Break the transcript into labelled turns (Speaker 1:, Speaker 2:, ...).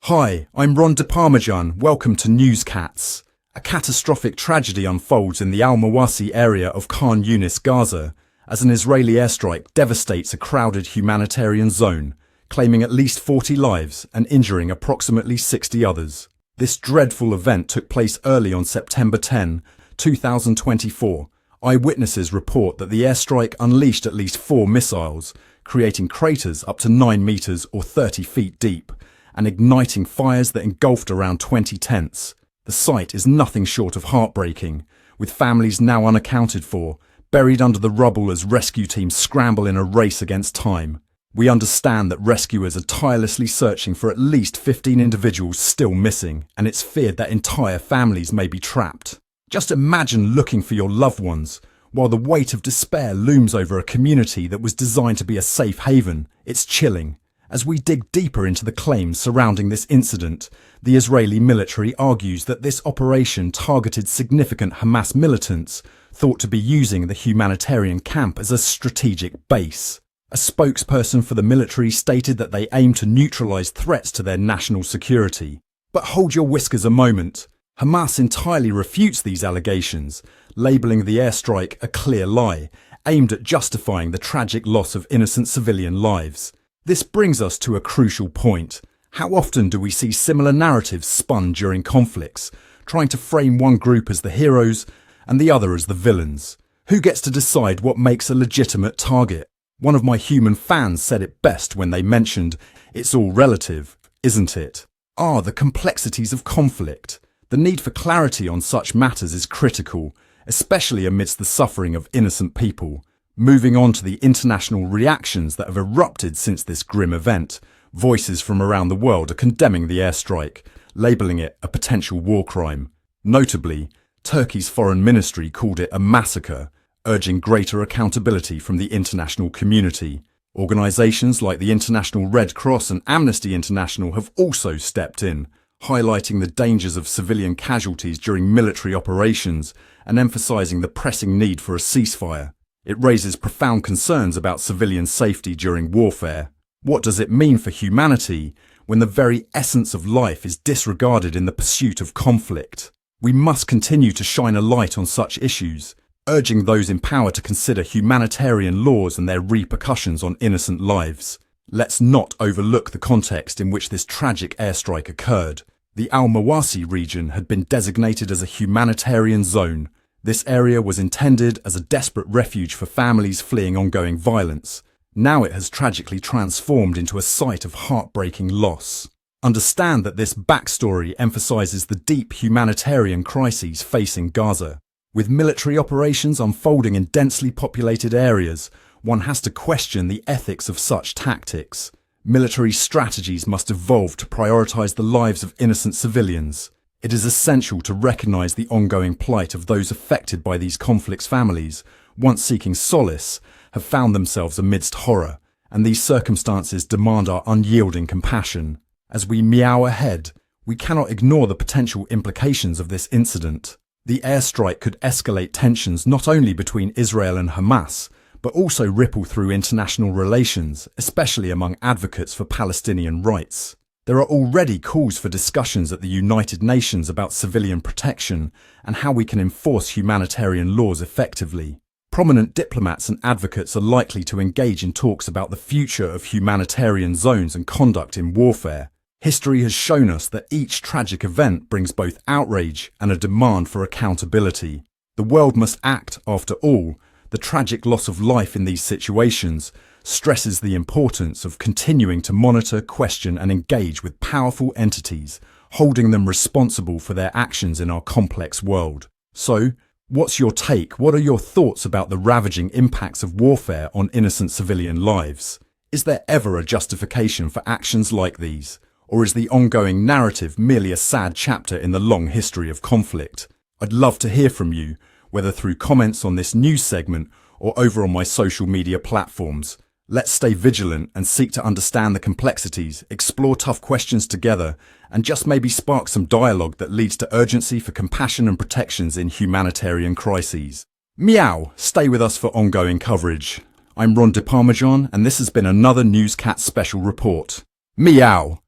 Speaker 1: Hi, I'm Ron DeParmesan. Welcome to Newscats. A catastrophic tragedy unfolds in the Al-Mawasi area of Khan Yunis, Gaza, as an Israeli airstrike devastates a crowded humanitarian zone, claiming at least 40 lives and injuring approximately 60 others. This dreadful event took place early on September 10, 2024. Eyewitnesses report that the airstrike unleashed at least 4 missiles, creating craters up to 9 meters or 30 feet deep, and igniting fires that engulfed around 20 tents. The sight is nothing short of heartbreaking, with families now unaccounted for, buried under the rubble as rescue teams scramble in a race against time. We understand that rescuers are tirelessly searching for at least 15 individuals still missing, and it's feared that entire families may be trapped. Just imagine looking for your loved ones, while the weight of despair looms over a community that was designed to be a safe haven. It's chilling. As we dig deeper into the claims surrounding this incident, the Israeli military argues that this operation targeted significant Hamas militants thought to be using the humanitarian camp as a strategic base. A spokesperson for the military stated that they aim to neutralize threats to their national security. But hold your whiskers a moment. Hamas entirely refutes these allegations, labeling the airstrike a clear lie, aimed at justifying the tragic loss of innocent civilian lives. This brings us to a crucial point. How often do we see similar narratives spun during conflicts, trying to frame one group as the heroes and the other as the villains? Who gets to decide what makes a legitimate target? One of my human fans said it best when they mentioned, "It's all relative, isn't it?" The complexities of conflict. The need for clarity on such matters is critical, especially amidst the suffering of innocent people. Moving on to the international reactions that have erupted since this grim event, voices from around the world are condemning the airstrike, labelling it a potential war crime. Notably, Turkey's foreign ministry called it a massacre, urging greater accountability from the international community. Organisations like the International Red Cross and Amnesty International have also stepped in, highlighting the dangers of civilian casualties during military operations and emphasising the pressing need for a ceasefire. It raises profound concerns about civilian safety during warfare. What does it mean for humanity when the very essence of life is disregarded in the pursuit of conflict? We must continue to shine a light on such issues, urging those in power to consider humanitarian laws and their repercussions on innocent lives. Let's not overlook the context in which this tragic airstrike occurred. The Al-Mawasi region had been designated as a humanitarian zone. This area was intended as a desperate refuge for families fleeing ongoing violence. Now it has tragically transformed into a site of heartbreaking loss. Understand that this backstory emphasizes the deep humanitarian crises facing Gaza. With military operations unfolding in densely populated areas, one has to question the ethics of such tactics. Military strategies must evolve to prioritize the lives of innocent civilians. It is essential to recognize the ongoing plight of those affected by these conflicts. Families, once seeking solace, have found themselves amidst horror, and these circumstances demand our unyielding compassion. As we meow ahead, we cannot ignore the potential implications of this incident. The airstrike could escalate tensions not only between Israel and Hamas, but also ripple through international relations, especially among advocates for Palestinian rights. There are already calls for discussions at the United Nations about civilian protection and how we can enforce humanitarian laws effectively. Prominent diplomats and advocates are likely to engage in talks about the future of humanitarian zones and conduct in warfare. History has shown us that each tragic event brings both outrage and a demand for accountability. The world must act, after all. The tragic loss of life in these situations stresses the importance of continuing to monitor, question and engage with powerful entities, holding them responsible for their actions in our complex world. So, what's your take? What are your thoughts about the ravaging impacts of warfare on innocent civilian lives? Is there ever a justification for actions like these? Or is the ongoing narrative merely a sad chapter in the long history of conflict? I'd love to hear from you, whether through comments on this news segment or over on my social media platforms. Let's stay vigilant and seek to understand the complexities, explore tough questions together, and just maybe spark some dialogue that leads to urgency for compassion and protections in humanitarian crises. Meow! Stay with us for ongoing coverage. I'm Ron DeParmesan, and this has been another Newscat special report. Meow!